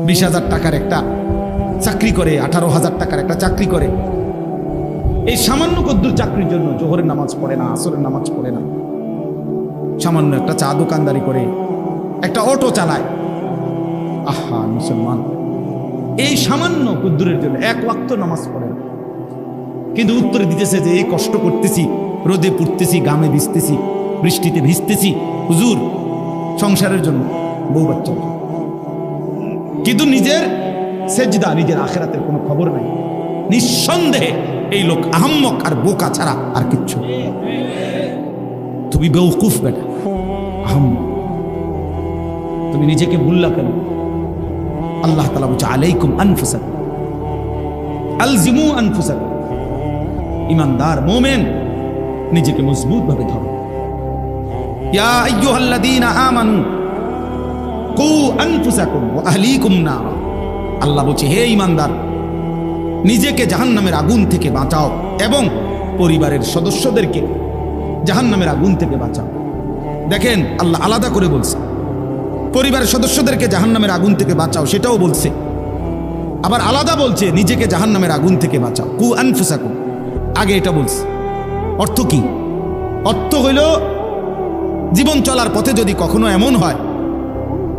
20,000 টাকার একটা চাকরি করে, 18,000 টাকার একটা চাকরি করে। এই সামান্য কদ্দুর চাকরির জন্য জোহরের নামাজ পড়ে না, আসরের নামাজ পড়ে না। সামান্য একটা চা দোকানদারি করে, একটা অটো চালায়। আহা মুসলমান, এই সামান্য কদ্দুরের জন্য এক ওয়াক্ত নামাজ পড়ে না, কিন্তু উত্তরে দিতেছে যে এই কষ্ট করতেছি, রোদে পুড়তেছি, গামে ভিজতেছি, বৃষ্টিতে ভিজতেছি হুজুর সংসারের জন্য, বউ বাচ্চার জন্য। কিন্তু নিজের সেজদা, নিজের আখিরাতের কোনো খবর নাই। নিঃসন্দেহে এই লোক আহাম্মক আর বোকা ছাড়া আর কিচ্ছু। তুমি বেওকুফ বেটা, আহাম্মক। তুমি নিজেকে ভুললা কেন? আল্লাহ তাআলা বলছে আলাইকুম আনফুসাকুম আলজিমু আনফুসাকুম। ঈমানদার মুমিন নিজেকে মজবুত ভাবে ধরো। ইয়া আইয়ুহাল্লাযীনা আমানু কু আনফুসাকুম ওয়া আহলিকুম নার। আল্লাহ বলছে হে ঈমানদার, নিজেকে জাহান্নামের আগুন থেকে বাঁচাও এবং পরিবারের সদস্যদেরকে জাহান্নামের আগুন থেকে বাঁচাও। দেখেন আল্লাহ আলাদা করে বলছে, পরিবারের সদস্যদেরকে জাহান্নামের আগুন থেকে বাঁচাও সেটাও বলছে, আবার আলাদা বলছে নিজেকে জাহান্নামের আগুন থেকে বাঁচাও। কু আনফুসাকুম আগে এটা বলছে। অর্থ কি? অর্থ হইল জীবন চলার পথে যদি কখনো এমন হয়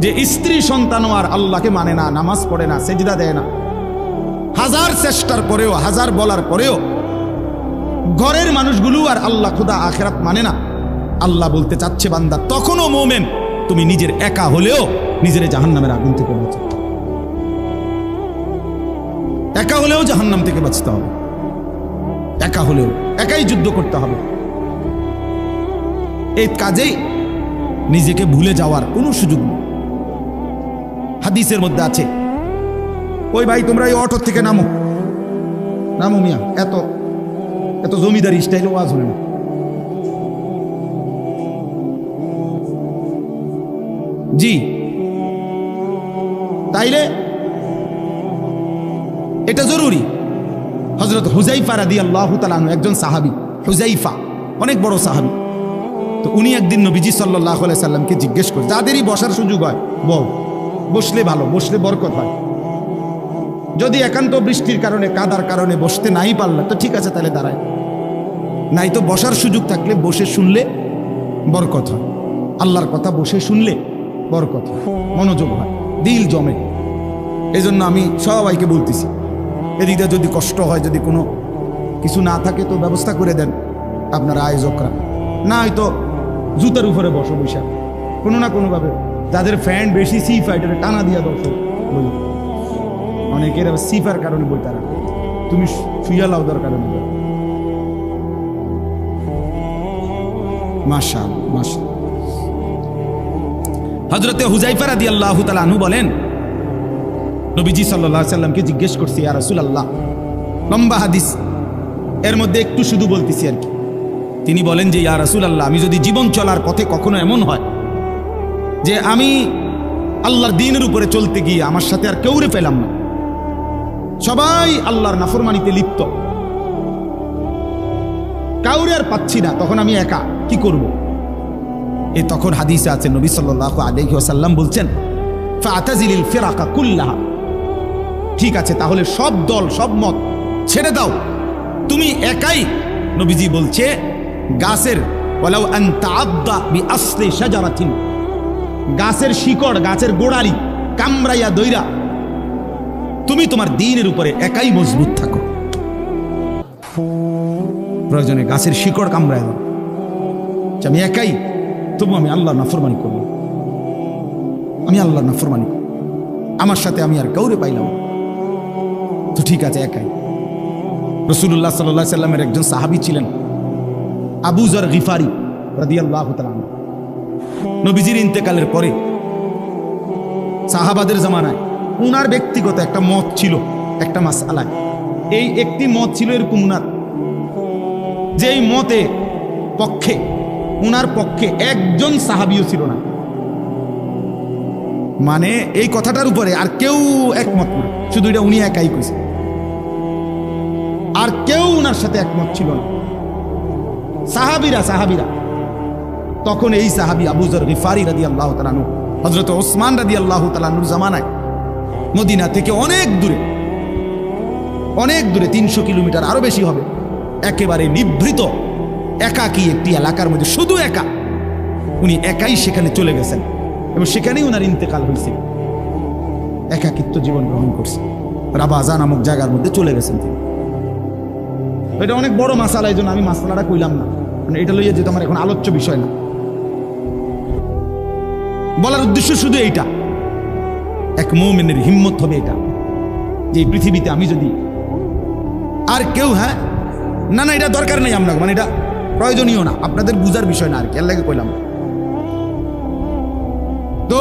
যে স্ত্রী সন্তানও আর আল্লাহকে মানে না, নামাজ পড়ে না, সেজদা দেয় না, হাজার চেষ্টার পরেও, হাজার বলার পরেও ঘরের মানুষগুলো আর আল্লাহ খুদা আখিরাত মানে না, আল্লাহ বলতে চাচ্ছে বান্দা তখনও মোমেন তুমি নিজের একা হলেও নিজের জাহান্নামের আগুন থেকে বাঁচো। একা হলেও জাহান্নাম থেকে বাঁচতে হবে, একা হলেও একাই যুদ্ধ করতে হবে। এই কাজেই নিজেকে ভুলে যাওয়ার কোনো সুযোগ নেই। হাদিসের মধ্যে আছে, ওই ভাই তোমরা এই অটো থেকে নামো, নামো মিয়া, এত এত জমিদারি স্টাইল ওয়াজ হলে না। জি তাইলে এটা জরুরি। হযরত হুযাইফা রাদিয়াল্লাহু তাআলা আনহু একজন সাহাবী, হুযাইফা অনেক বড় সাহাবী। তো উনি একদিন নবীজি সাল্লাল্লাহু আলাইহি সাল্লামকে জিজ্ঞেস করে, যাদেরই বসার সুযোগ হয় বউ, বসলে ভালো, বসলে বরকত হয়। যদি একান্ত বৃষ্টির কারণে, কাদার কারণে বসতে নাই পারলে তো ঠিক আছে, তাহলে দাঁড়ায়, নাই তো বসার সুযোগ থাকলে বসে শুনলে বরকত হয়। আল্লাহর কথা বসে শুনলে বরকত হয়, মনোযোগ হয়, দিল জমে। এই জন্য আমি সবাইকে বলতেছি, এদিকে যদি কষ্ট হয়, যদি কোনো কিছু না থাকে তো ব্যবস্থা করে দেন আপনারা আয়োজকরা, না হয়তো জুতার উপরে বসো বৈশাখ কোনো না কোনোভাবে। যাদের ফ্যান বেশি সি ফাইটারে টানা দিয়া দর্শক বই, অনেকের আবার সিফার কারণে বই, তারা তুমি শুইয়া লাও দরকার নেই। মাশাআল্লাহ মাশাআল্লাহ। হযরতে হুযাইফা রাদিয়াল্লাহু তাআলা আনহু বলেন, নবীজি সাল্লাল্লাহু আলাইহি সাল্লামকে জিজ্ঞেস করছি, ইয়া রাসূলুল্লাহ, লম্বা হাদিস, এর মধ্যে একটু শুধু বলতেছি আর কি। তিনি বলেন যে ইয়া রাসূলুল্লাহ, আমি যদি জীবন চলার পথে কখনো এমন হয় যে আমি আল্লাহর দ্বীনের উপরে চলতে গিয়ে আমার সাথে আর কেউরে পেলাম না, সবাই আল্লাহর নাফরমানিতে লিপ্ত, কাউরে আর পাচ্ছি না, তখন আমি একা কি করব? এ তখন হাদিসে আছে নবী সাল্লাল্লাহু আলাইহি ওয়াসাল্লাম বলছেন, ফাতাজিলিল ফিরাকা কুল্লাহা, ঠিক আছে তাহলে সব দল সব মত ছেড়ে দাও, তুমি একাই। নবীজি বলছে গাছের ওয়ালাউ আন তাআদ্দা বিআসলি শাজারাতিন, গাছের শিকড়, গাছের গোড়ালি কামড়াইয়া দইরা তুমি তোমার দ্বীনের উপরে একাই মজবুত থাকো। প্রয়োজনে গাছের শিকড় কামড়ায় দাও, আমি একাই, তবু আমি আল্লাহর নাফরমানি করব, আমি আল্লাহর নাফরমানি করব, আমার সাথে আমি আর কাউরে পাইলাম তো ঠিক আছে একাই। রাসূলুল্লাহ সাল্লাল্লাহু আলাইহি সাল্লামের একজন সাহাবী ছিলেন আবু যর গিফারি রাদিয়াল্লাহু তাআলা আনহু। নবীজির ইন্তেকালের পরে সাহাবাদের জামানায় উনার ব্যক্তিগত একটা মত ছিল একটা মাসআলায়। এই একটি মত ছিল এরকম উনার, যেই মতে পক্ষে উনার পক্ষে একজন সাহাবীও ছিল না, মানে এই কথাটার উপরে আর কেউ একমত না, শুধু এটা উনি একাই কইছে, আর কেউ উনার সাথে একমত ছিল না। সাহাবীরা তখন এই সাহাবী আবু যর গিফারি রাদিয়াল্লাহু তাআলা আনহু, হযরত ওসমান রাদিয়াল্লাহু তাআলা আনহুর জামানায় মদিনা থেকে অনেক দূরে, 300 কিলোমিটার আরো বেশি হবে, একেবারে নিভৃত একাকী একটি এলাকার মধ্যে, শুধু একা, উনি একাই সেখানে চলে গেছেন এবং সেখানেই ওনার ইন্তেকাল হয়েছে। একাকিত্ব জীবন গ্রহণ করছে, রাবাজা নামক জায়গার মধ্যে চলে গেছেন তিনি। এটা অনেক বড় মাসালা, এই জন্য আমি মাসালাটা কইলাম না, মানে এটা লইয়া যেহেতু আমার এখন আলোচ্য বিষয় না। বলার উদ্দেশ্য শুধু এইটা, এক মুমিনের হিম্মত হবে এটা, যে এই পৃথিবীতে আমি যদি আর কেউ, হ্যাঁ না না এটা দরকার নেই আমরা, মানে এটা প্রয়োজনীয় না, আপনাদের বুঝার বিষয় না আর কি, আল্লাহকে কইলাম। তো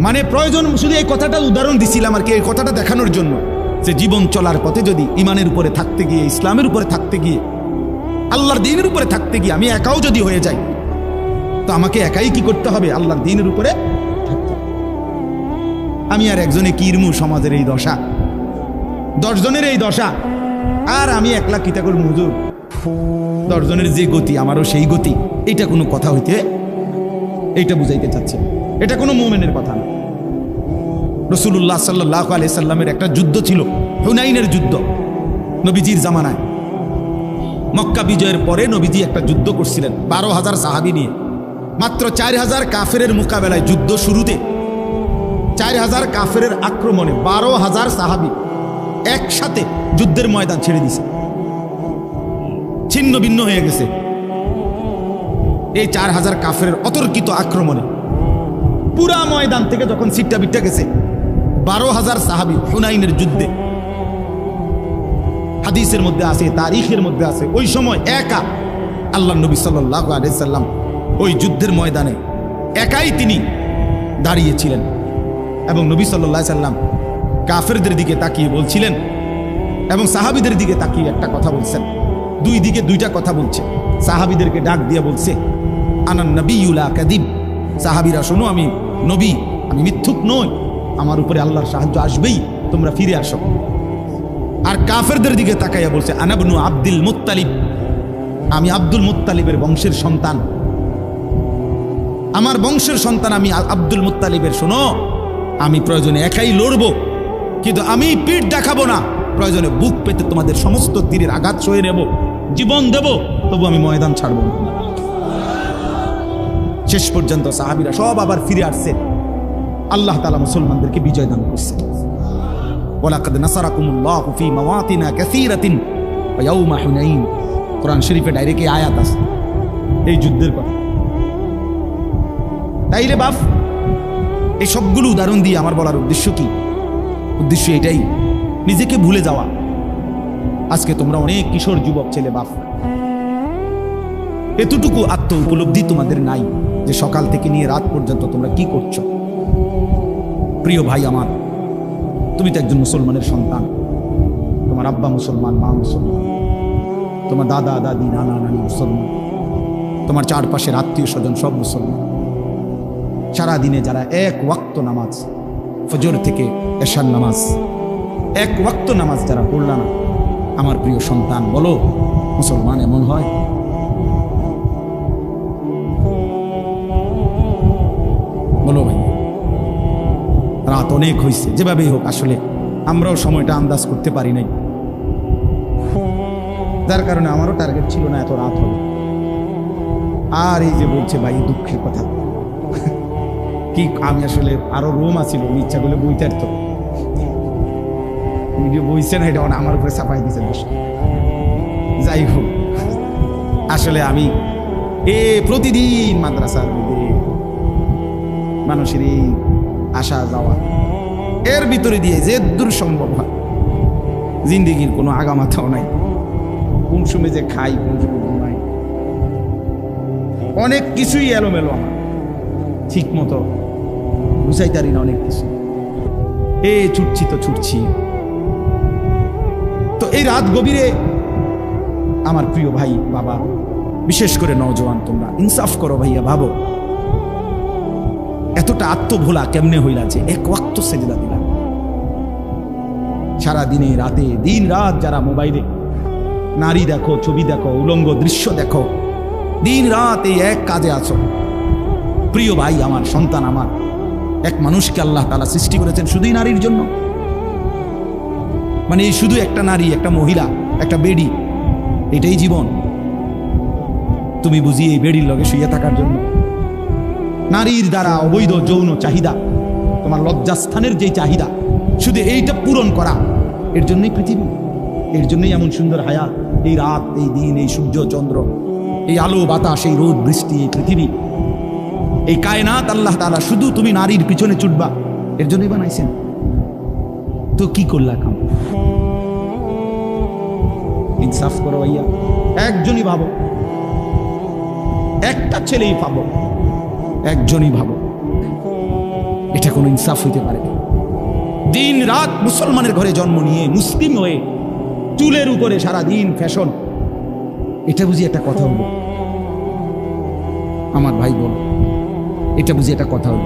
মানে প্রয়োজন শুধু এই কথাটা উদাহরণ দিছিলাম আর কি, এই কথাটা দেখানোর জন্য যে জীবন চলার পথে যদি ইমানের উপরে থাকতে গিয়ে, ইসলামের উপরে থাকতে গিয়ে, আল্লাহর দ্বীনের উপরে থাকতে গিয়ে আমি একাও যদি হয়ে যাই, তো আমাকে একাই কি করতে হবে? আল্লাহর দ্বীনের উপরে থাকতে। আমি আর একজনে কিরমু, সমাজের এই দশা, 10 জনের এই দশা, আর আমি একলা কিতা করব হুজুর? 10 জনের যে গতি আমারও সেই গতি, এটা কোনো কথা হইতে, এইটা বুঝাইতে চাচ্ছে, এটা কোনো মুমিনের কথা না। রাসূলুল্লাহ সাল্লাল্লাহু আলাইহি সাল্লামের একটা যুদ্ধ ছিল, হুনাইনের যুদ্ধ, নবীজির জামানায়। মক্কা বিজয়ের পরে নবীজি একটা যুদ্ধ করছিলেন 12,000 সাহাবী নিয়ে, মাত্র 4,000 কাফেরের মোকাবেলায়, যুদ্ধ শুরুতে 4,000 কাফেরের আক্রমণে 12,000 সাহাবী একসাথে যুদ্ধের ময়দান ছেড়ে দিছে, ছিন্ন ভিন্ন হয়ে গেছে। এই 4,000 কাফেরের অতর্কিত আক্রমণে পুরা ময়দান থেকে যখন সিটটা বিটটা গেছে, 12,000 সাহাবী হুনাইনের যুদ্ধে, হাদিসের মধ্যে আছে, তারিখের মধ্যে আছে, ওই সময় একা আল্লাহর নবী সাল্লাল্লাহু আলাইহি সাল্লাম ওই যুদ্ধের ময়দানে একাই তিনি দাঁড়িয়েছিলেন এবং নবী সাল্লাল্লাহু আলাইহি সাল্লাম কাফেরদের দিকে তাকিয়ে বলছিলেন এবং সাহাবীদের দিকে তাকিয়ে একটা কথা বলছেন, দুই দিকে দুইটা কথা বলছে। সাহাবীদেরকে ডাক দিয়ে বলছে, আনান নবিয়্যু লা কাযিব, সাহাবীরা শোনো, আমি নবী, আমি মিথ্যুক নই, আমার উপরে আল্লাহর সাহায্য আসবেই, তোমরা ফিরে আসো। আর কাফেরদের দিকে তাকাইয়া বলছে, আনা ইবনু আব্দুল মুত্তালিব, আমি আব্দুল মুত্তালিবের বংশের সন্তান, আমার বংশের সন্তান আমি আব্দুল মুত্তালিবের, শোনো, আমি প্রয়োজনে একাই লড়বো, কিন্তু আমি পিঠ দেখাবো না, প্রয়োজনে বুক পেতে তোমাদের সমস্ত তীরের আঘাত সয়ে নেব, জীবন দেব, তবু আমি ময়দান ছাড়ব না। শেষ পর্যন্ত সাহাবীরা সব আবার ফিরে আসছে, আল্লাহ তাআলা মুসলমানদেরকে বিজয় দান করছে। ওয়ালাকাদ নাসারাকুমুল্লাহু ফি মাওয়াতিনা কাসীরাতিন ওয়া ইয়াউমা হুনাইন, কোরআন শরীফে ডাইরেক্ট এই আয়াত আছে এই যুদ্ধের কথা। তাইলে বাপ, এই সবগুলো উদাহরণ দিয়ে আমার বলার উদ্দেশ্য কি? উদ্দেশ্য এটাই, নিজেকে ভুলে যাওয়া। আজকে তোমরা অনেক কিশোর যুবক ছেলে বাপ, এতটুকু আত্ম উপলব্ধি তোমাদের নাই যে সকাল থেকে নিয়ে রাত পর্যন্ত তোমরা কি করছো। প্রিয় ভাই আমার, তুমি তো একজন মুসলমানের সন্তান, তোমার আব্বা মুসলমান, মা মুসলমান, তোমার দাদা দাদি নানা নানি মুসলমান, তোমার চারপাশের আত্মীয় স্বজন সব মুসলমান। সারাদিনে যারা এক ওয়াক্ত নামাজ, ফজর থেকে এশার নামাজ, এক ওয়াক্ত নামাজ যারা পড়ল না, আমার প্রিয় সন্তান, বলো মুসলমান এমন হয়? বলো ভাই, রাত অনেক হয়েছে, যেভাবেই হোক, আসলে আমরাও সময়টা আন্দাজ করতে পারি নাই, যার কারণে আমারও টার্গেট ছিল না এত রাত হবে। আর এই যে বলছে ভাই, দুঃখের কথা কি, আমি আসলে আরো রুম আছিল, ইচ্ছা করলে বইতে আর তো বইছে না, এটা আমার উপরে চাপাই দিয়েছে। যাই হোক, আসলে আমি প্রতিদিন মাদ্রাসার মধ্যে মানুষের এই আসা যাওয়া, এর ভিতরে দিয়ে যে দূর সম্ভব হয়, জিন্দিগির কোনো আগামাথাও নাই, কোন সময় যে খাই, কোন সময় ঘুমাই, অনেক কিছুই এলোমেলো, আমার ঠিক মতো বুঝাইতারি না অনেক কিছু, ছুটছি তো ছুটছি। তো এই রাত গভীরে আমার প্রিয় ভাই বাবা, বিশেষ করে নওজোয়ান, তোমরা ইনসাফ করো ভাইয়া, ভাবো এতটা আত্মভোলা কেমনে হইলা যে এক ওয়াক্ত সেজদা দিলা। সারা দিনে রাতে, দিন রাত যারা মোবাইলে নারী দেখো, ছবি দেখো, উলঙ্গ দৃশ্য দেখো, দিন রাত এই এক কাজে আছো। প্রিয় ভাই আমার, সন্তান আমার, এক মানুষকে আল্লাহ তাআলা সৃষ্টি করেছেন শুধুই নারীর জন্য। মানে এই শুধু একটা নারী, একটা মহিলা, একটা বেডি, এটাই জীবন? তুমি বুঝি এই বেডির লগে শুয়ে থাকার জন্য? নারীর দ্বারা অবৈধ যৌন চাহিদা, তোমার লজ্জাস্থানের যে চাহিদা, শুধু এইটা পূরণ করা, এর জন্যই পৃথিবী, এর জন্যই এমন সুন্দর হায়াত, এই রাত, এই দিন, এই সূর্য চন্দ্র, এই আলো বাতাস, এই রোদ বৃষ্টি, এই পৃথিবী, এই কায়নাত আল্লাহ তাআলা শুধু তুমি নারীর পিছনে ছুটবা, এর জন্যই বানাইছেন। তো কি করলা কাম? ইনসাফ করো ভাইয়া, একজনই ভাবো, একটা ছেলেই পাবো, একজনই ভাবো, এটা কোনো ইনসাফ হইতে পারে? দিন রাত মুসলমানের ঘরে জন্ম নিয়ে মুসলিম হয়ে চুলের উপরে সারা দিন ফ্যাশন, এটা বুঝি একটা কথা হলো? আমার ভাই বল, এটা বুঝি একটা কথা হলো?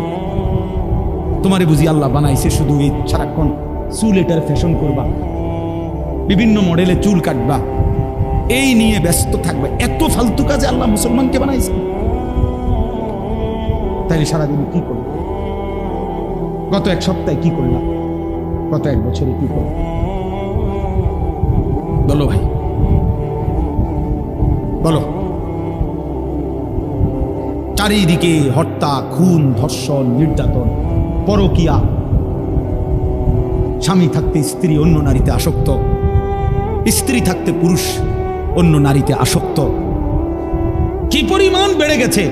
তোমারে বুঝি আল্লাহ বানাইছে শুধু এই সারাক্ষণ চুল এটার ফ্যাশন করবা, বিভিন্ন মডেলে চুল কাটবা, এই নিয়ে ব্যস্ত থাকবে? এত ফালতু কাজে আল্লাহ মুসলমানকে বানাইছে? তাইলে সারাদিন কি করবে? গত এক সপ্তাহে কি করলাম? গত এক বছরে কি করলাম? বলো ভাই, বলো। চারিদিকে হত্যা, খুন, ধর্ষণ, নির্যাতন, পরকীয়া, স্বামী থাকতে স্ত্রী অন্য নারীতে আসক্ত, স্ত্রী থাকতে পুরুষ অন্য নারীতে আসক্ত। কি পরিমাণ বেড়ে গেছে,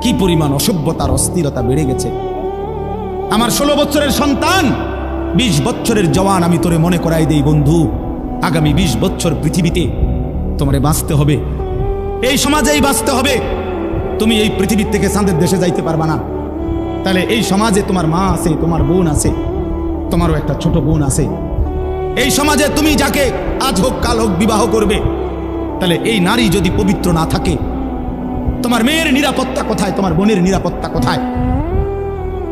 কি পরিমাণ অসভ্যতার অস্থিরতা বেড়ে গেছে। আমার 16 বছরের সন্তান, 20 বছরের জওয়ান, আমি তোরে মনে করাই দেই বন্ধু, আগামী 20 বছর পৃথিবীতে তোমারে বাঁচতে হবে, এই সমাজেই বাঁচতে হবে। তুমি এই পৃথিবীর থেকে চাঁদের দেশে যাইতে পারবা না। তাহলে এই সমাজে তোমার মা আছে, তোমার বোন আছে, তোমারও একটা ছোট বোন আছে। এই সমাজে তুমি যাকে আজ হোক কাল হোক বিবাহ করবে, তাহলে এই নারী যদি পবিত্র না থাকে, তোমার মেয়ের নিরাপত্তা কোথায়? তোমার বোনের নিরাপত্তা কোথায়?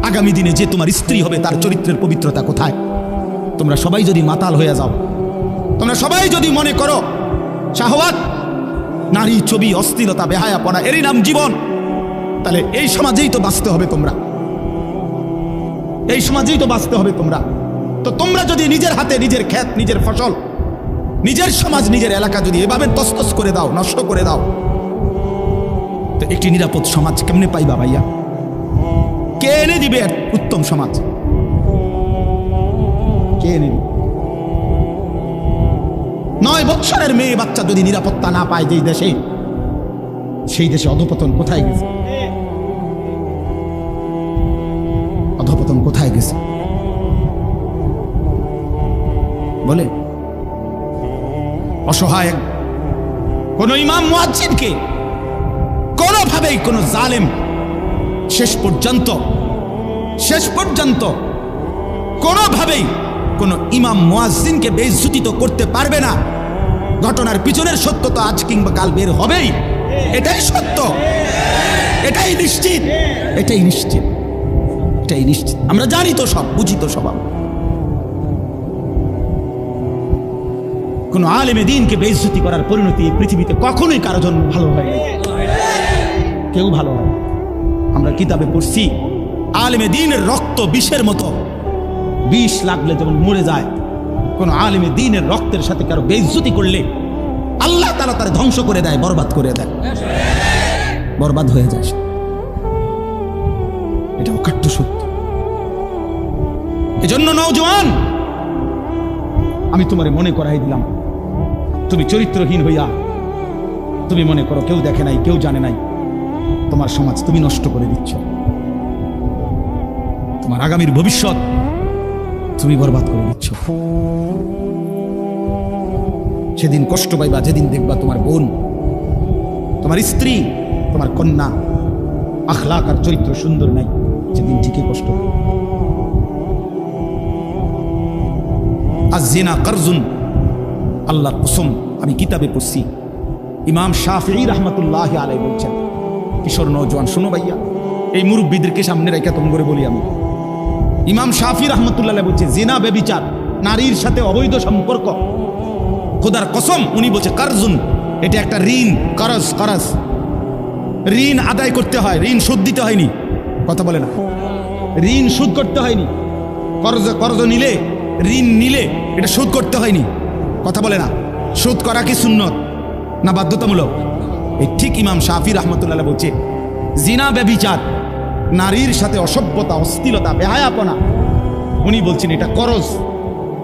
আগামী দিনে যে তোমার স্ত্রী হবে তার চরিত্রের পবিত্রতা কোথায়? তোমরা সবাই যদি মাতাল হয়ে যাও, তোমরা সবাই যদি মনে করো শাহওয়াত, নারী ছবি, অস্থিরতা, বেহায়াপনা এরই নাম জীবন, তাহলে এই সমাজেই তো বাঁচতে হবে তোমরা, এই সমাজেই তো বাঁচতে হবে তোমরা। তো তোমরা যদি নিজের হাতে নিজের ক্ষেত, নিজের ফসল, নিজের সমাজ, নিজের এলাকা যদি এভাবে তছনছ করে দাও, নষ্ট করে দাও, তো একটি নিরাপদ সমাজ কেমনে পাইবা ভাইয়া? কে এনে দিবে উত্তম সমাজ? কে এনে দিবে? 9 বছরের মেয়ে বাচ্চা যদি নিরাপত্তা না পায় যেই দেশে, সেই দেশে অধঃপতন কোথায় গেছে? অধঃপতন কোথায় গেছে বলে? অসহায় কোন ইমাম মুয়াজ্জিনকে কোনোভাবেই কোন জালেম শেষ পর্যন্ত কোনোভাবেই কোন ইমাম মুয়াজ্জিনকে বেইজ্জতি তো করতে পারবে না। ঘটনার পিছনের সত্য তো আজ কিংবা কাল বের হবেই, এটাই সত্য, এটাই নিশ্চিত, এটাই নিশ্চিত, এটাই নিশ্চিত। আমরা জানি তো সব, বুঝি তো সব। কোন আলেমে দ্বীনকে বেইজ্জতি করার পরিণতি পৃথিবীতে কখনোই কারো জন্য ভালো হয় না, কেউ ভালো হয়। আমরা কিতাবে পড়ছি, আলেমে দ্বীনের রক্ত বিষের মতো, বিষ লাগলে যেমন মরে যায়, কোন আলেমে দ্বীনের রক্তের সাথে কারো বেইজ্জতি করলে আল্লাহ তাআলা তার ধ্বংস করে দেয়, বরবাদ করে দেয়, বরবাদ হয়ে যায়। এটা অকাট্য সত্য। এজন্য নওজোয়ান, আমি তোমারে মনে করাই দিলাম, তুমি চরিত্রহীন হইয়া তুমি মনে করো কেউ দেখে নাই, কেউ জানে নাই, তোমার সমাজ তুমি নষ্ট করে দিচ্ছ, তোমার আগামীর ভবিষ্যৎ তুমি বরবাদ করে দিচ্ছ। সেদিন কষ্ট পাইবা যেদিন দেখবা তোমার বোন, তোমার স্ত্রী, তোমার কন্যা আখলাক আর চরিত্র সুন্দর নাই, সেদিন ঠিকই কষ্ট। আয-যিনা কারজুন, আল্লাহর কসম, আমি কিতাবে পড়ছি, ইমাম শাফিঈ রাহমাতুল্লাহি আলাইহি বলছেন, কিশোর নওজোয়ান শোনো ভাইয়া, এই মুরব্বীদেরকে সামনে রেখে তোম করে বলি আমি, ইমাম শাফিঈ রাহমাতুল্লাহ আলাইহি বলছে, জিনা, ব্যভিচার, নারীর সাথে অবৈধ সম্পর্ক, খোদার কসম, উনি বলছে কারজুন, এটা একটা ঋণ, করজ, ঋণ আদায় করতে হয়, ঋণ শোধ দিতে হয়নি, কথা বলে না, ঋণ শোধ করতে হয়নি। কর্জ নিলে, ঋণ নিলে এটা শোধ করতে হয়নি। কথা বলে না, শোধ করা কি সুন্নত না বাধ্যতামূলক? এই ঠিক ইমাম শাফি রহমতুল্লাহ বলছে, জিনা ব্যভিচার, নারীর সাথে অসভ্যতা, অশ্লীলতা, বেহায়াপনা, উনি বলছেন এটা করজ,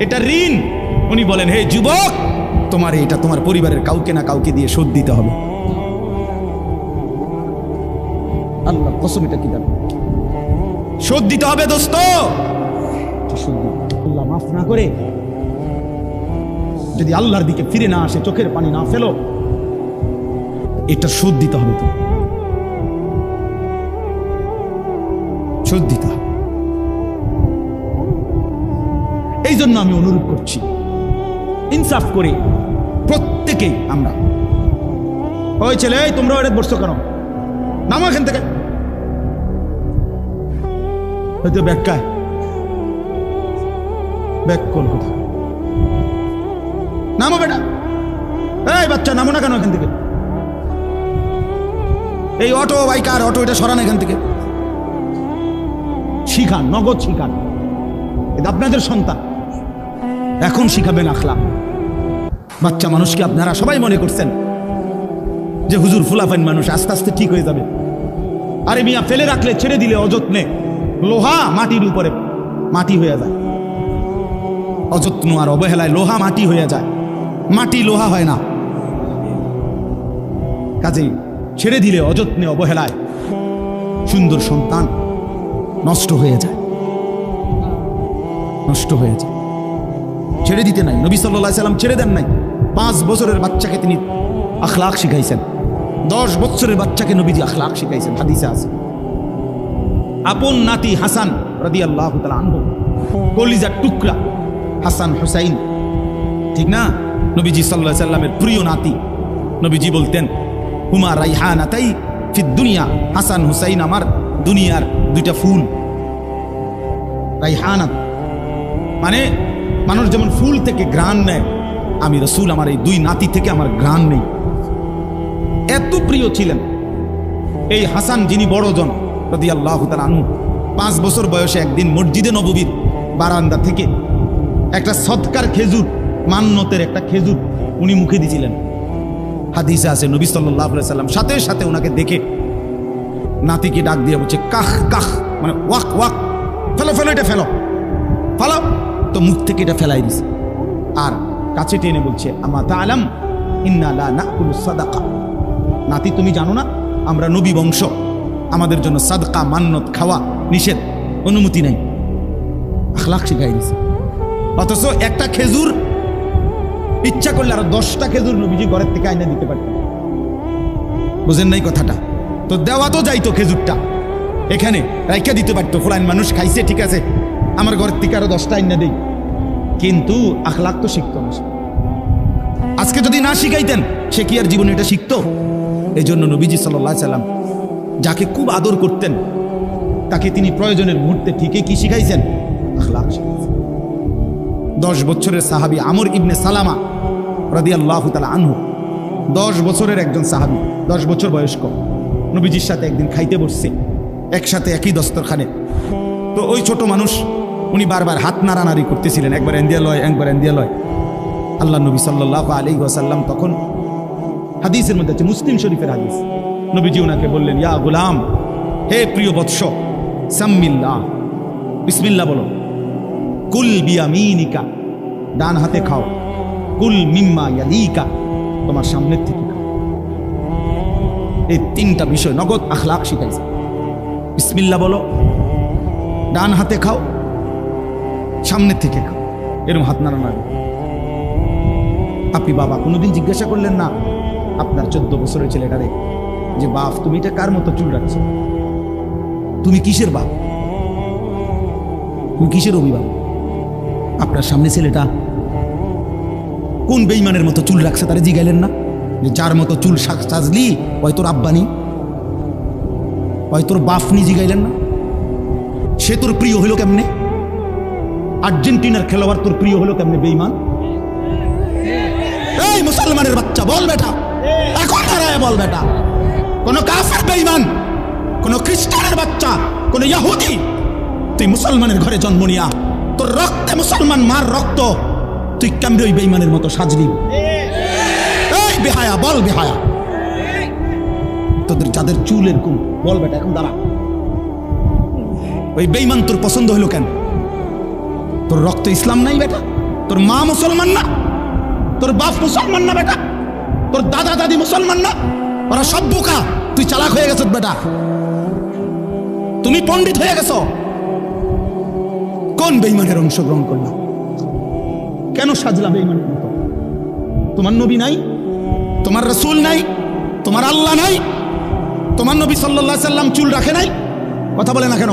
এটা ঋণ। উনি বলেন, হে যুবক, তোমার এটা তোমার পরিবারের কাউকে না কাউকে দিয়ে শোধ দিতে হবে। আল্লাহ কসম, এটা কি জানো, শোধ দিতে হবে দোস্ত। আল্লাহ মাফ না করে যদি আল্লাহর দিকে ফিরে না আসে, চোখের পানি না ফেলো, এটা শোধ দিতে হবে। তো শোধ দিতে হবে। এই জন্য আমি অনুরোধ করছি, ইনসাফ করে প্রত্যেকেই আমরা, ওই ছেলে তোমরা ওটা বসছো কেন, নামো এখান থেকে, হয়তো ব্যাখ্যায় ব্যাক কোন কথা, নামো বেটা, এই বাচ্চা নামো না কেন এখান থেকে, এই অটো বাইকার অটো এটা সরান এখান থেকে। শিখান, নগদ শিখান, এটা আপনাদের সন্তান, এখন শিখাবেন আখলাক। বাচ্চা মানুষকে আপনারা সবাই মনে করছেন যে হুজুর ফুলাফাইন মানুষ, আস্তে আস্তে ঠিক হয়ে যাবে। আরে মিয়া, ফেলে রাখলে, ছেড়ে দিলে অযত্নে লোহা মাটির উপরে মাটি হয়ে যায়। অযত্ন আর অবহেলায় লোহা মাটি হয়ে যায়, মাটি লোহা হয় না। কাজেই ছেড়ে দিলে অযত্নে অবহেলায় সুন্দর সন্তান নষ্ট হয়ে যায়, নষ্ট হয়ে যায়। ছেড়ে দিতে নাই, নবী সাল্লাল্লাহু আলাইহি সাল্লাম ছেড়ে দেন নাই। 5 বছরের বাচ্চাকে তিনি আখলাক শিখাইছেন, 10 বছরের বাচ্চাকে নবীজি আখলাক শিখাইছেন, হাদিসে আছে। আপন নাতি হাসান রাদিয়াল্লাহু তাআলা আনহু, কলিজার টুকরা হাসান হুসাইন, ঠিক না, নবীজি সাল্লাল্লাহু আলাইহি সাল্লামের প্রিয় নাতি। নবীজি বলতেন, হুমা রাইহানাতাই ফিদ দুনিয়া, হাসান হুসাইন আমার দুনিয়ার দুইটা ফুল। রাইহানাত মানে মানুষ যেমন ফুল থেকে ঘ্রাণ নেয়, আমি রাসূল আমার এই 2 নাতি থেকে আমার ঘ্রাণ নেই। এত প্রিয় ছিলেন এই হাসান, যিনি বড়জন রাদিয়াল্লাহু তাআলা আনহু। 5 বছর বয়সে একদিন মসজিদে নববীর বারান্দা থেকে একটা সদকার খেজুর, মান্নতের একটা খেজুর উনি মুখে দিয়েছিলেন। হাদিসে আছে, নবী সাল্লাল্লাহু আলাইহি সাল্লাম সাথে সাথে ওনাকে দেখে নাতিকে ডাক দিয়ে বলছে, কাহ কাহ, মানে ওয়াক ওয়াক, ফেলো ফেলো, এটা ফেলো ফেলো। তো মুখ থেকে এটা ফেলাই দিছে, আর কাছে টেনে বলছে, আমা তাআলাম ইন্না লা নাকুলু সাদাকা, নাতি তুমি জানো না আমরা নবী বংশ, আমাদের জন্য সাদকা মান্নত খাওয়া নিষেধ, অনুমতি নাই। আখলাক শিখাই দিছে। অথচ একটা খেজুর ইচ্ছা করলে আরো 10টা খেজুর নবীজি ঘরের থেকে আইনা দিতে পারতেন। বুঝেন নাই কথাটা? তো দেওয়া তো যাইতো খেজুরটা, এখানে রাইখা দিতে পারতো, ফুলাইন মানুষ খাইছে, ঠিক আছে, আমার ঘরের থেকে আরো 10টা আইনা দেই, কিন্তু আখলাক তো শিখতো না। আজকে যদি না শিখাইতেন, সে কি আর জীবনে এটা শিখতো? এই জন্য নবীজি সাল্লাল্লাহু আলাইহি সাল্লাম যাকে খুব আদর করতেন, তাকে তিনি প্রয়োজনের মুহূর্তে ঠিকই কি শিখাইছেন? আখলাক শিখাইছেন। 10 বছরের সাহাবী আমর ইবনে সালামা রাদিয়াল্লাহু তাআলা আনহু, 10 বছরের একজন সাহাবী, 10 বছর বয়স্ক, নবীজির সাথে একদিন খাইতে বসছে একসাথে একই দস্তরখানে। তো ওই ছোট মানুষ, উনি বারবার হাত নাড়ানাড়ি করতেছিলেন, একবার এন্দিয়া লয়, একবার এন্দিয়া লয়। আল্লাহ নবী সাল্লাল্লাহু আলাইহি ওয়াসাল্লাম তখন, হাদিসের মধ্যে আছে, মুসলিম শরীফের হাদিস, নবীজি ওনাকে বললেন, ইয়া গোলাম, হে প্রিয় বৎস, সাম্মিল্লাহ, বিসমিল্লাহ বলো, কুল বিয়ামিনিকা, ডান হাতে খাও, কুল মিম্মা ইয়ালিকা, তোমার সামনের থেকে খাও। এই 3টা বিষয় নগদ আখলাক শিখাইছে। বিসমিল্লাহ বলো, ডান হাতে খাও, সামনের থেকে খাও, এরকম হাত নাড়ানাড়ি। আপনি বাবা কোনোদিন জিজ্ঞাসা করলেন না আপনার 14 বছরের ছেলেটারে যে, বাপ তুমি এটা কার মতো চুল রাখছো? তুমি কিসের বাপ? তুমি কিসের অভিভাবক? আপনার সামনে ছেলেটা কোন বেঈমানের মতো চুল রাখছে তারে জিগাইলেন না যে, যার মতো চুল সাজলি ওই তোর আব্বানি, ওই তোর বাপনি, জিগাইলেন না? সে তোর প্রিয় হলো কেমনে? আর্জেন্টিনার খেলোয়াড় তোর প্রিয় হলো কেমনে বেঈমান? এই মুসলমানের বাচ্চা, বল বেটা, এখন দাঁড়ায় বল বেটা, কোন কাফের বেঈমান, কোন খ্রিস্টানের বাচ্চা, কোন ইহুদি তুই মুসলমানের ঘরে জন্ম নিয়া তোর রক্তে মুসলমান মার রক্ত, তুই কেমনে ওই বেঈমানের মতো সাজলি? এই বেহায়া, বল বেহায়া, তোদের যাদের চুল এরকম, বল বেটা এখন দাঁড়া। ওই বেঈমান তোর পছন্দ হলো কেন? তোর রক্ত ইসলাম নাই বেটা? তোর মা মুসলমান না? তোর বাপ মুসলমান না বেটা? তোর দাদা দাদি মুসলমান না? ওরা সব বোকা, তুই চালাক হয়ে গেছ বেটা, তুমি পণ্ডিত হয়ে গেছ। কোন বেঈমানের অংশগ্রহণ করলাম? কেন সাজলাম বেঈমানের মতো? তোমার নবী নাই, তোমার রাসূল নাই, তোমার আল্লাহ নাই, তোমার নবী সাল্লাল্লাহু আলাইহি সাল্লাম চুল রাখে নাই? কথা বলে না কেন?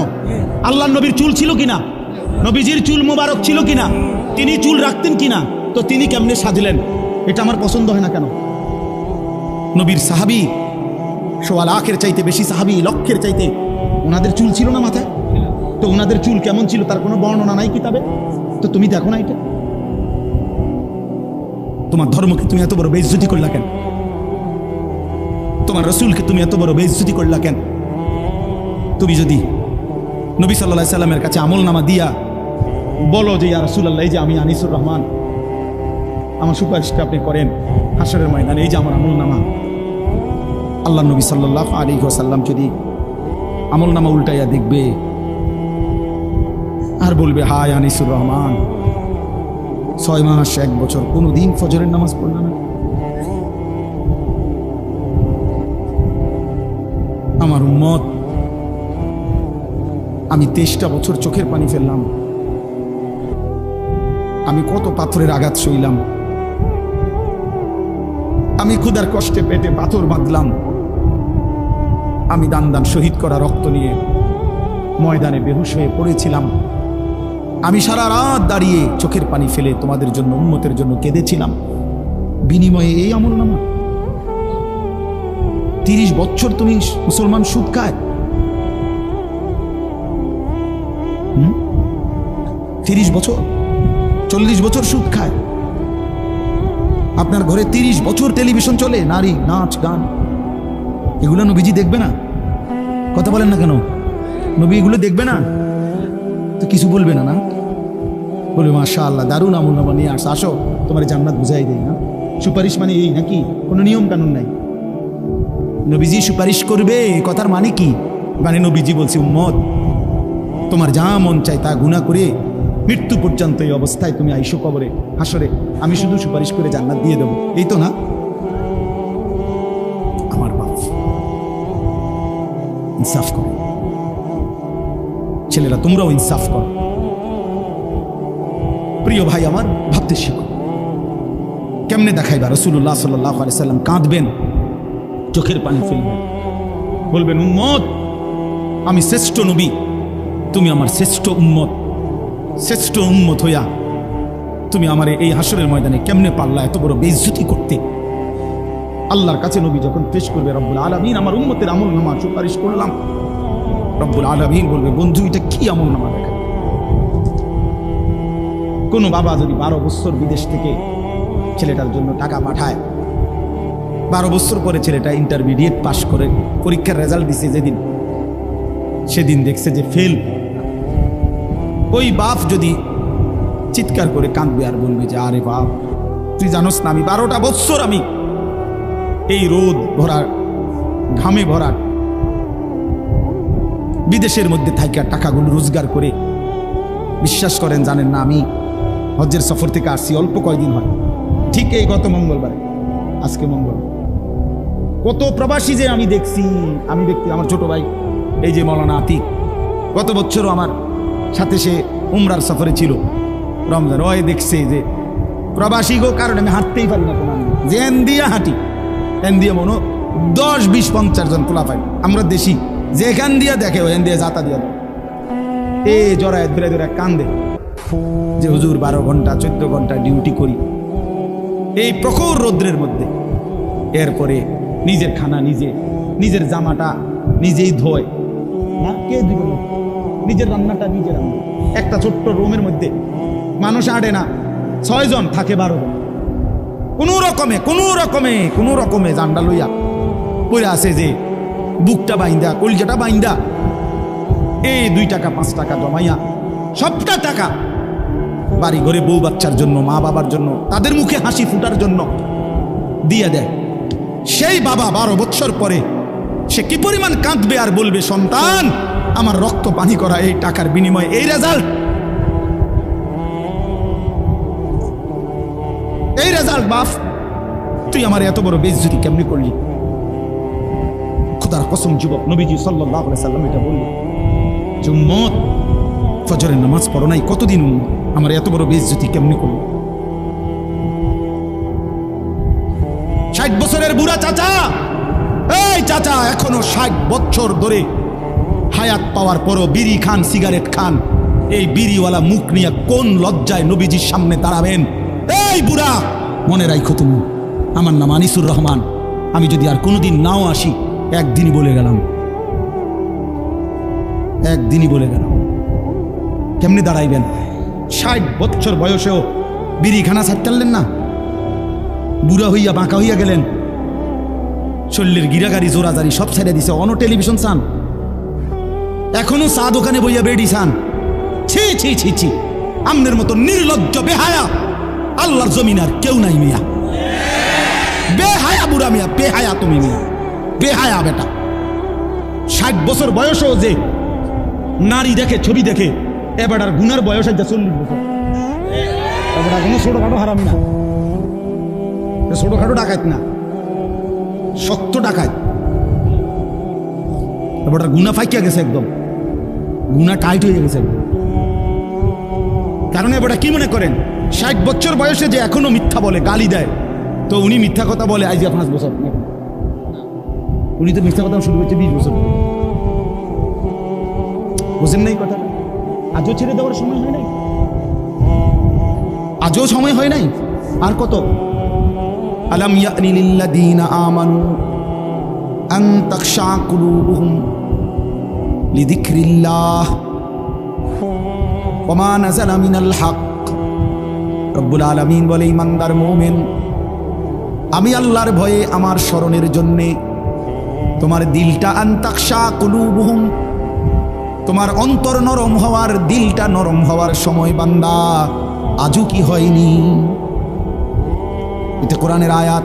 আল্লাহর নবীর চুল ছিল কিনা? নবীজির চুল মোবারক ছিল কিনা? তিনি চুল রাখতেন কিনা? তো তিনি কেমনে সাজলেন? এটা আমার পছন্দ হয় না কেন? নবীর সাহাবী সোয়া লাখের চাইতে বেশি সাহাবী, লক্ষের চাইতে, ওনাদের চুল ছিল না মাথায়? তো ওনাদের চুল কেমন ছিল তার কোনো বর্ণনা নাই কিতাবে? তো তুমি দেখো না এটা? তোমার ধর্মকে তুমি এত বড় বেইজ্জতি করলা কেন? তোমার রাসূলকে তুমি এত বড় বেইজ্জতি করলা কেন? তুমি যদি নবী সাল্লাল্লাহু আলাইহি সাল্লামের কাছে আমলনামা দিয়া বলো যে ইয়া রাসূলুল্লাহ, এই যে আমি আনিসুর রহমান, আমার সুপারিশটা আপনি করেন হাসরের ময়দানে, এই যে আমার আমলনামা। আল্লাহ নবী সাল্লাল্লাহু আলাইহি ওয়াসাল্লাম যদি আমলনামা উল্টাইয়া দেখবে আর বলবে, হায় আনিসুর রহমান, 6 মাস 1 বছর কোনোদিন ফজরের নামাজ পড়ল না, আমার উম্মত, আমি 23টা বছর চোখের পানি ফেললাম, আমি কত পাথরের আঘাত সইলাম, আমি ক্ষুধার কষ্টে পেটে পাথর বাঁধলাম, আমি দান দান শহীদ করা রক্ত নিয়ে ময়দানে বেহুশ হয়ে পড়েছিলাম, আমি সারা রাত দাঁড়িয়ে চোখের পানি ফেলে তোমাদের জন্য, উম্মতের জন্য কেঁদেছিলাম, বিনিময়ে এই আমলনামা? 30 বছর তুমি মুসলমান সুদ খায়, 30 বছর, 40 বছর সুদ খায়, আপনার ঘরে 30 বছর টেলিভিশন চলে, নারী নাচ গান, এগুলো নবীজি দেখবে না? কথা বলেন না কেন? নবী এগুলো দেখবে না? তো কিছু বলবে না? না বলবে মাশাআল্লাহ, দারুণ আমলনামা নিয়ে আসো, আসো তোমার জান্নাত বুঝাই দেই। না সুপারিশ মানে এই নাকি? কোনো নিয়ম কানুন নাই। নবীজি সুপারিশ করবে, কথার মানে কি? মানে নবীজি বলছে, উম্মত তোমার যা মন চাই তা গুনাহ করে মৃত্যু পর্যন্ত এই অবস্থায় তুমি আইসো কবরে, হাসরে, আমি শুধু সুপারিশ করে জান্নাত দিয়ে দেবো, এই তো না? আমার বাপ, ইনসাফ করো ছেলেরা, তোমরাও ইনসাফ করো। প্রিয় ভাই আমার, ভাবতে শিখো। কেমনে দেখাইবা? রাসূলুল্লাহ সাল্লাল্লাহু আলাইহি সাল্লাম কাঁদবেন, চোখের পানি ফেলবেন, বলবেন, উম্মত আমি শ্রেষ্ঠ নবী, তুমি আমার শ্রেষ্ঠ উম্মত, শ্রেষ্ঠ উম্মত হইয়া তুমি আমার এই হাসরের ময়দানে কেমনে পারলা এত বড় বেইজ্জতি করতে? আল্লাহর কাছে নবী যখন পেশ করবে, রব্বুল আলামিন আমার উম্মতের আমলনামা সুপারিশ করলাম, রব্বুল আলামিন বলবে, বন্ধু এটা কি আমলনামা দেখা? কোনো বাবা যদি 12 বছর বিদেশ থেকে ছেলেটার জন্য টাকা পাঠায়, 12 বছর পরে ছেলেটা ইন্টারমিডিয়েট পাশ করে পরীক্ষার রেজাল্ট দিছে যেদিন, সেদিন দেখছে যে ফেল, ওই বাপ যদি চিৎকার করে কাঁদবে আর বলবে যে, আরে বাপ তুই জানোস না আমি 12টা বছর আমি এই রোদ ভরা ঘামে ভরা বিদেশের মধ্যে থাইকা টাকাগুলো রোজগার করে, বিশ্বাস করেন জানেন না, আমি হজ্জের সফর থেকে আসছি অল্প কয়দিন হয়, ঠিক এই গত মঙ্গলবারে, আজকে মঙ্গলবার, কত প্রবাসী যে আমি দেখছি, আমি দেখছি। আমার ছোট ভাই এই যে মৌলানা আতিক, গত বছরও আমার সাথে সে উমরার সফরে ছিল, রমজান, ওই দেখছে যে প্রবাসী গো কারণে আমি হাঁটতেই পারি না, তোমার যে এন দিয়া হাঁটি, এন দিয়ে মনো 10, 20, 50 জন পোলা পাই, আমরা দেশি যেখান দিয়া দেখে ওখান দিয়ে যাতা দিয়া এ জড়ায় ধরে ধরে কান্দে যে হুজুর 12 ঘন্টা 14 ঘন্টা ডিউটি করি এই প্রখর রৌদ্রের মধ্যে, এরপরে নিজের খানা নিজে, নিজের জামাটা নিজেই ধোয় না, কে দিবে? নিজের রান্নাটা নিজে রান্না, একটা ছোট্ট রুমের মধ্যে মানুষ আড়ে না, 6 জন থাকে, 12 জন, কোনো রকমে জান্ডা লইয়া পড়ে আছে, যে বুকটা বাইন্দা, কলজাটা বাইন্দা এই 2 টাকা 5 টাকা জমাইয়া সবটা টাকা বাড়ি ঘরে বউ বাচ্চার জন্য, মা বাবার জন্য, তাদের মুখে হাসি ফুটার জন্য দিয়ে দেয়। সেই বাবা 12 বছর পরে সে কি পরিমাণ কাঁদবে আর বলবে, সন্তান আমার রক্ত পানি করা এই টাকার বিনিময়ে এই রেজাল্ট, এই রেজাল্ট বাপ, তুই আমার এত বড় বেইজ্জতি কেমনি করলি? খোদার কসম যুবক, নবীজি সাল্লাল্লাহু আলাইহি সাল্লাম এটা বললেন যে উম্মত ফজরের নামাজ পড়ো নাই কতদিন, আমার এত বড় বেইজ্জতি কেমনি করলি? 60 বছরের বুড়া চাচা, এই চাচা এখনো 60 বছর ধরে হায়াত পাওয়ার পরও বিড়ি খান, সিগারেট খান। এই বিড়িওয়ালা মুখ নিয়ে কোন লজ্জায় নবীজির সামনে দাঁড়াবেন? এই বুড়া, মনে রাখো তুমি, আমার নাম আনিসুর রহমান, আমি যদি আর কোনোদিন নাও আসি, একদিনই বলে গেলাম, একদিনই বলে গেলাম। কেমনি দাঁড়াইবেন? 60 বছর বয়সেও বিড়ি খানা ছাড়তেন না, বুড়া হইয়া বাঁকা হইয়া গেলেন, শরীরের গিরাগাড়ি জোরাজারি সব ছেড়ে দিছে, অন টেলিভিশন চান, এখনো চা দোকানে বইয়া বেড়ি চান। ছি ছি ছি ছি, আমনের মতো নির্লজ্জ বেহায়া আল্লাহর জমিন আর কেউ নাই মিয়া। বেহায়া বুড়া মিয়া, বেহায়া তুমি মিয়া, বেহায়া বেটা। 60 বছর বয়সও যে নারী দেখে, ছবি দেখে, এবার গুনার বয়স আছে 40 বছর। এবার কোনো ছোটখাটো হারামি না, ছোটখাটো ডাকাত না, শক্ত ডাকাত। এবার গুনা ফাইকিয়া গেছে, একদম গুনা টাইট হয়ে গেছে। কারণ এবার কি মনে করেন, 60 বছর বয়সে যে এখনো মিথ্যা বলে, গালি দেয়, তো উনি মিথ্যা কথা বলে আজ 5 বছর, উনি তো মিথ্যা কথা শুরু করছে 20 বছর। বুঝেন নাই কথা? আজও ছেড়ে দেওয়ার সময় হয় নাই, আজও সময় হয় নাই। আর কত? আলাম ইয়ানি লিল্লাযীনা আমানু আন তাখশা কুলুবুহুম লিযিকরিল্লাহ ওয়া মা নাযালা মিনাল হক। রব্বুল আলামিন বলে, ইমানদার মুমিন, আমি আল্লাহর ভয়ে, আমার স্মরণের জন্যে তোমার দিলটা, আন তাখশা কুলুবুহুম, তোমার অন্তর নরম হওয়ার, দিলটা নরম হওয়ার সময় বান্দা আজও কি হয়নি? এটা কোরআনের আয়াত।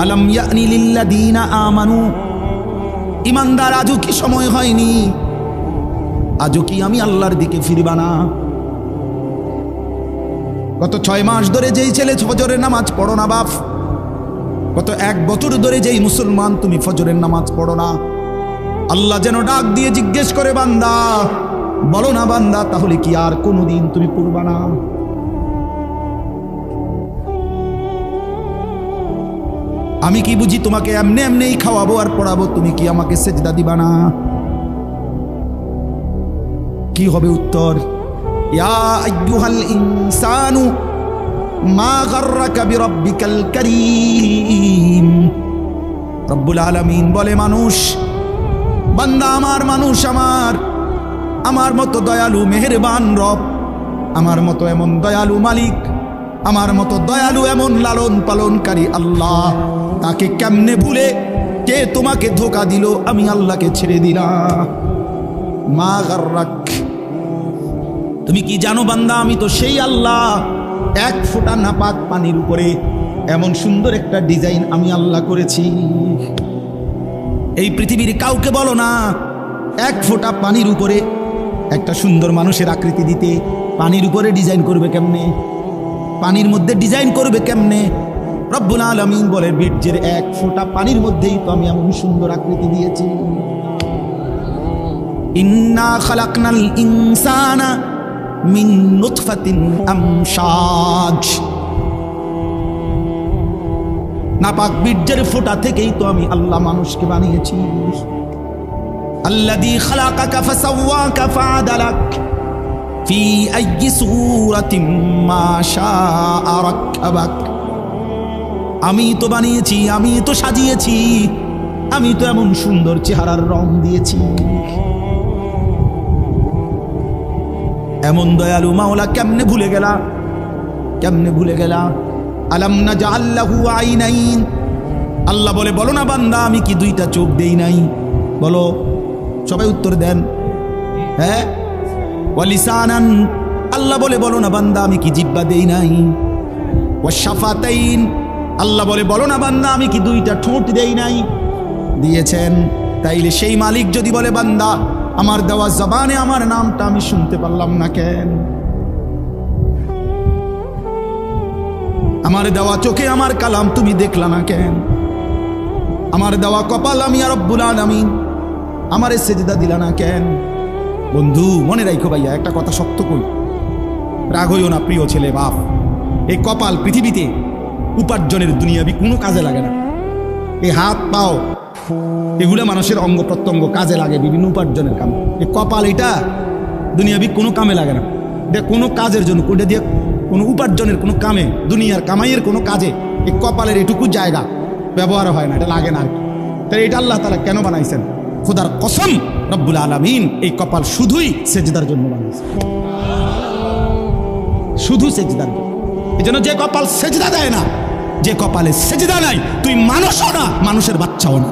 আলাম ইয়ানি লিল্লাযীনা আমানু, ইমানদার আজও কি সময় হয়নি? আজও কি আমি আল্লাহর দিকে ফিরবা না? গত 6 মাস ধরে যেই ছেলে ফজরের নামাজ পড়ো না বাপ, গত 1 বছর ধরে যেই মুসলমান তুমি ফজরের নামাজ পড়ো না, আল্লাহ যেন ডাক দিয়ে জিজ্ঞেস করে, বান্দা বলো না বান্দা, তাহলে কি আর কোনোদিন তুমি পড়বা না? আমি কি বুঝি তোমাকে এমনি এমনিই খাওয়াবো আর পড়াবো, তুমি কি আমাকে সেজদা দিবা না? কি হবে উত্তর? ইয়া আইয়ুহাল ইনসানু মা গাররাকা বিরাব্বিকাল কারীম। রব্বুল আলামিন বলে, মানুষ, বান্দা আমার, মানুষ আমার মতো দয়ালু মেহেরবান রব, আমার মতো এমন দয়ালু মালিক, আমার মতো দয়ালু এমন লালন পালনকারী আল্লাহ, তাকে কেমনে ভুলে কে তোমাকে ধোঁকা দিল? আমি আল্লাহকে ছেড়ে দিলাম। মা গাররাক, তুমি কি জানো বান্দা, আমি তো সেই আল্লাহ, 1 ফোঁটা নাপাক পানির উপরে এমন সুন্দর একটা ডিজাইন আমি আল্লাহ করেছি। এই পৃথিবীর কাউকে বলো না 1 ফোঁটা পানির উপরে একটা সুন্দর মানুষের আকৃতি দিতে, পানির উপরে ডিজাইন করবে কেমনে? পানির মধ্যে ডিজাইন করবে কেমনে? রব্বুল আলামিন বলে, বীর্যের 1 ফোঁটা পানির মধ্যেই তো আমি এমন সুন্দর আকৃতি দিয়েছি। ইন্না খালাকনাল ইনসানা মিন নুতফাতিন আমশাজ, নাপাক বীর্যের ফোঁটা থেকেই তো আমি আল্লাহ মানুষকে বানিয়েছি। আল্লাযী খালাকাকা ফাসাওয়াকা ফাআদালাক ফি আইয়ি সূরাতিন মা শাআ রাক্কাবাক। আমি তো বানিয়েছি, আমি তো সাজিয়েছি, আমি তো এমন সুন্দর চেহারার রং দিয়েছি। এমন দয়ালু মাওলা কেমনে ভুলে গেলা? কেমনে ভুলে গেলা? আলাম নাজআল লাহু আইনাইন, আল্লাহ বলে, বলো না বান্দা, আমি কি 2টা চোখ দেই নাই? বলো, সবাই উত্তর দেন। হ্যাঁ, ওয়ালিসানান, আল্লাহ বলে বলো না বান্দা আমি কি জিহ্বা দেই নাই। ওয়াশাফাতাইন, আল্লাহ বলে বলো না বান্দা আমি কি দুইটা ঠোঁট দেই নাই, দিয়েছেন। তাইলে সেই মালিক যদি বলে বান্দা আমার দেওয়া জবানে আমার নামটা আমি শুনতে পারলাম না কেন, আমার দেওয়া চোখে আমার কালাম তুমি দেখলা না কেন, আমার দেওয়া কপাল আমি আর রব্বুল আলামিন আমারে সেজদা দিলা না কেন। বন্ধু মনে রাখো ভাইয়া, একটা কথা শক্ত কই, রাগ হইও না প্রিয় ছেলে বাপ, এই কপাল পৃথিবীতে উপার্জনের দুনিয়াবি কোনো কাজে লাগে না। এই হাত পাও এগুলো মানুষের অঙ্গ প্রত্যঙ্গ কাজে লাগে বিভিন্ন উপার্জনের কামে। এই কপাল এটা দুনিয়াবি কোনো কামে লাগে না, এটা কোনো কাজের জন্য, ওটা দিয়ে কোনো উপার্জনের কোনো কামে, দুনিয়ার কামাইয়ের কোনো কাজে এই কপালের এটুকু জায়গা ব্যবহার হয় না, এটা লাগে না। তাই এটা আল্লাহ তাআলা কেন বানাইছেন? খোদার কসম রব্বুল আলামিন এই কপাল শুধুই সেজদার জন্য বানাইছেন, শুধু সেজদার জন্য। এই জন্য যে কপাল সেজদা দেয় না, যে কপালে সেজদা নাই, তুই মানুষও না, মানুষের বাচ্চাও না,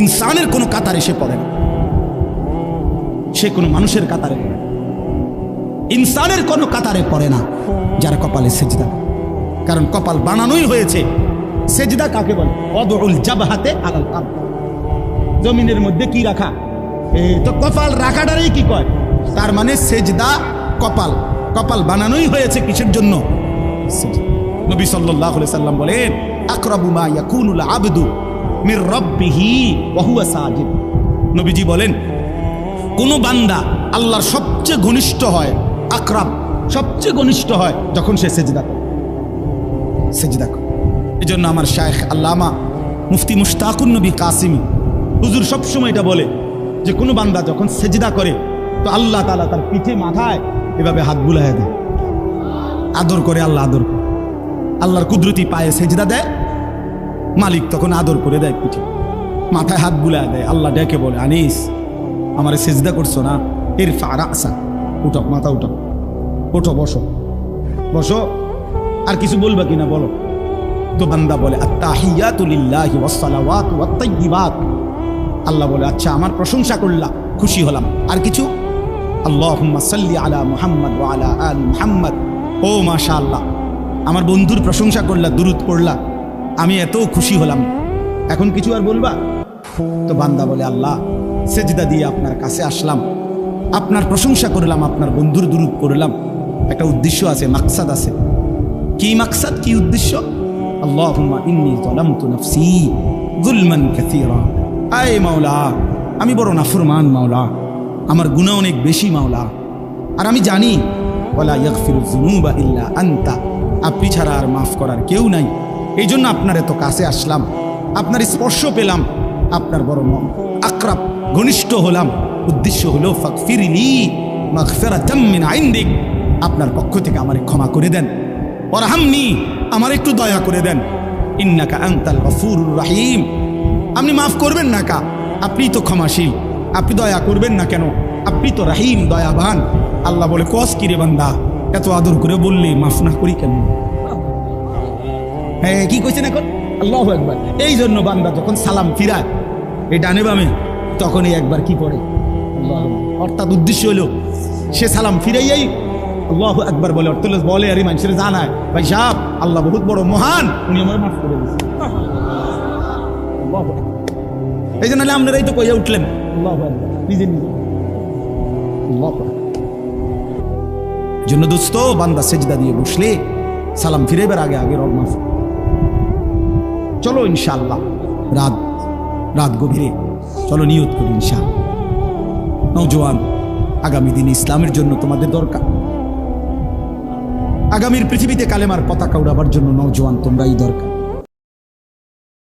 ইনসানের কোনো কাতারে সে পড়ে না, সে কোনো মানুষের কাতারে পড়ে না, ইনসানের কোনো কাতারে পড়ে না যার কপালে সেজদা। কারণ কপাল বানানোই হয়েছে, সেজদা কাকে বলে? ওয়াদউল জাবহাতে আলাল আরদ, জমিনের মধ্যে কি রাখা, তো কপাল রাখাটারই কি কয়, তার মানে সেজদা কপাল, কপাল বানানোই হয়েছে কিসের জন্য? নবী সাল্লাল্লাহু আলাইহি সাল্লাম বলেন আকরাবু মা ইয়াকুনুল আবদু মির রাব্বিহি ওয়া হুয়া সাজিদ। নবীজি বলেন কোন বান্দা আল্লাহর সবচেয়ে ঘনিষ্ঠ হয়, আকরাব সবচেয়ে ঘনিষ্ঠ হয় যখন সে সেজদা করে, সেজদা করে। এজন্য আমার শায়েখ আল্লামা মুফতি মুশতাকুন নবী কাসিমি হুজুর সবসময় এটা বলে যে কোনো বান্দা যখন সেজদা করে তো আল্লাহ তাআলা তার পিঠে মাথায় এভাবে হাত বুলাইয়া দেয়, আদর করে। আল্লাহ আদর করে, আল্লাহর কুদরতি পায়ে সেজদা দেয়, মালিক তখন আদর করে দেয়, পিঠে মাথায় হাত বুলাইয়া দেয়। আল্লাহ ডেকে বলে আনিস আমারে সেজদা করছো না, ইরফা রাসা, উঠো, মাথা উঠো, ওঠো, বসো, বসো, আর কিছু বলবা কিনা বলো। তো বান্দা বলে আত্তাহিয়াতু লিল্লাহি ওয়াস সালাওয়াতু ওয়াত তাইয়্যিবাত। আল্লাহ বলে আচ্ছা আমার প্রশংসা করলা, খুশি হলাম, আর কিছু? আল্লাহুম্মা সাল্লি আলা মুহাম্মদ ওয়া আলা আলি মুহাম্মদ। ও মাশাআল্লাহ, আমার বন্ধুর প্রশংসা করলা, দুরূদ পড়লা, আমি এত খুশি হলাম, এখন কিছু আর বলবা? তো বান্দা বলে আল্লাহ সেজদা দিয়ে আপনার কাছে আসলাম, আপনার প্রশংসা করলাম, আপনার বন্ধুর দুরূদ করলাম, একটা উদ্দেশ্য আছে, মাকসাদ আছে। কি মাকসাদ, কি উদ্দেশ্য? আল্লাহুম্মা ইন্নী যালামতু নাফসি যুলমান কাসীরা। আয় মাওলা, আমি বড় নাফরমান মাওলা, আমার গুনাহ অনেক বেশি মাওলা, আর আমি জানি ওয়ালা ইয়াগফিরুয যুনুবা ইল্লা আনতা, আপনি ছাড়া আর মাফ করার কেউ নাই। এই জন্য আপনার এত কাছে আসলাম, আপনার স্পর্শ পেলাম, আপনার বড় আকরাব ঘনিষ্ঠ হলাম। উদ্দেশ্য হলো ফাগফিরলি মাগফিরাতাম মিন ইনদিক, আপনার পক্ষ থেকে আমারে ক্ষমা করে দেন, ওয়ারহামনি, আমার একটু দয়া করে দেন, ইন্নাকা আনতাল গফুরুর রহিম, আপনি মাফ করবেন না কা, আপনি তো ক্ষমাশীল, আপনি দয়া করবেন না কেন, আপনি তো রহিম, দয়াবান। আল্লাহ বলে কস কিরে বান্দা, এত আদর করে বললি মাফ না করি কেন? হ্যাঁ কি কইছেন এখন? আল্লাহু আকবার। এই জন্য বান্দা যখন সালাম ফিরায় এই ডানে বামে, তখনই একবার কি পড়ে আল্লাহু আকবার। অর্থাৎ উদ্দেশ্য হলো সে সালাম ফিরাইয়াই আল্লাহু আকবার বলে, অর্থ বলে আরে মানুষের জানায় ভাই সাহেব আল্লাহ বহুত বড় মহান, উনি আমার মাফ করে দিয়েছেন। আল্লাহু আকবার। এই জন্য আপনারাই তো কইয়া উঠলেন আল্লাহু আকবার নিজে নিজে। আল্লাহু আকবার। জন্য দোস্ত বান্দা সেজদা দিয়ে বসলে সালাম ফিরাইবার আগে আগে রব মাফ। চলো ইনশাআল্লাহ রাত গভীরে চলো নিয়ত করি ইনশাআল্লাহ। নওজোয়ান, আগামী দিন ইসলামের জন্য তোমাদের দরকার, আগামীর পৃথিবীতে কালেমার পতাকা উড়াবার জন্য নওজোয়ান তোমরাই দরকার।